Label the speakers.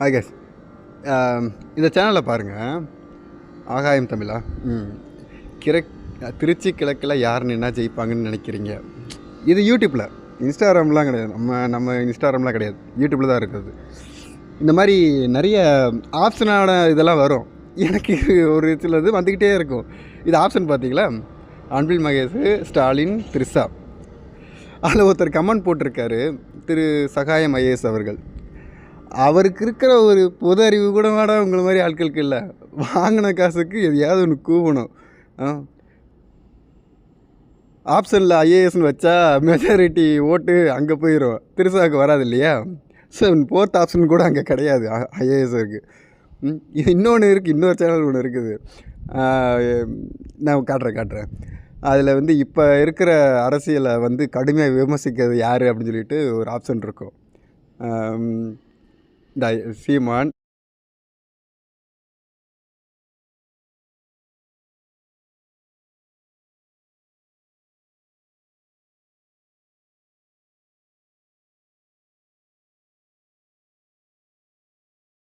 Speaker 1: I guess இந்த சேனலில் பாருங்கள், ஆகாயம் தமிழா? கிழக் திருச்சி கிழக்கில் யார் நின்னா ஜெயிப்பாங்கன்னு நினைக்கிறீங்க? இது யூடியூப்பில், இன்ஸ்டாகிராம்லாம் கிடையாது. நம்ம இன்ஸ்டாகிராம்லாம் கிடையாது, யூடியூப்பில் தான் இருக்குது. இந்த மாதிரி நிறைய ஆப்ஷனான இதெல்லாம் வரும். எனக்கு ஒரு சிலது வந்துக்கிட்டே இருக்கும். இது ஆப்ஷன் பார்த்தீங்களா? அன்பில் மகேஷ், ஸ்டாலின், த்ரிஷா. அதில் ஒருத்தர் கமெண்ட் போட்டிருக்காரு, திரு சகாயம் ஐஏஎஸ் அவர்கள். அவருக்கு இருக்கிற ஒரு பொது அறிவு கூட உங்களை மாதிரி ஆட்களுக்கு இல்லை. வாங்கின காசுக்கு எதையாவது ஒன்று கூவணும். ஆப்ஷனில் ஐஏஎஸ்ன்னு வச்சா மெஜாரிட்டி ஓட்டு அங்கே போயிடும், திருசாவுக்கு வராது இல்லையா? ஸோ 4th ஆப்ஷன் கூட அங்கே கிடையாது ஐஏஎஸ் இருக்குது. இது இன்னொன்று இருக்குது, இன்னொரு சேனல் ஒன்று இருக்குது. நான் காட்டுறேன். அதில் வந்து இப்போ இருக்கிற அரசியலை வந்து கடுமையாக விமர்சிக்கிறது யார் அப்படின்னு சொல்லிட்டு ஒரு ஆப்ஷன் இருக்கும். இந்த சீமான்,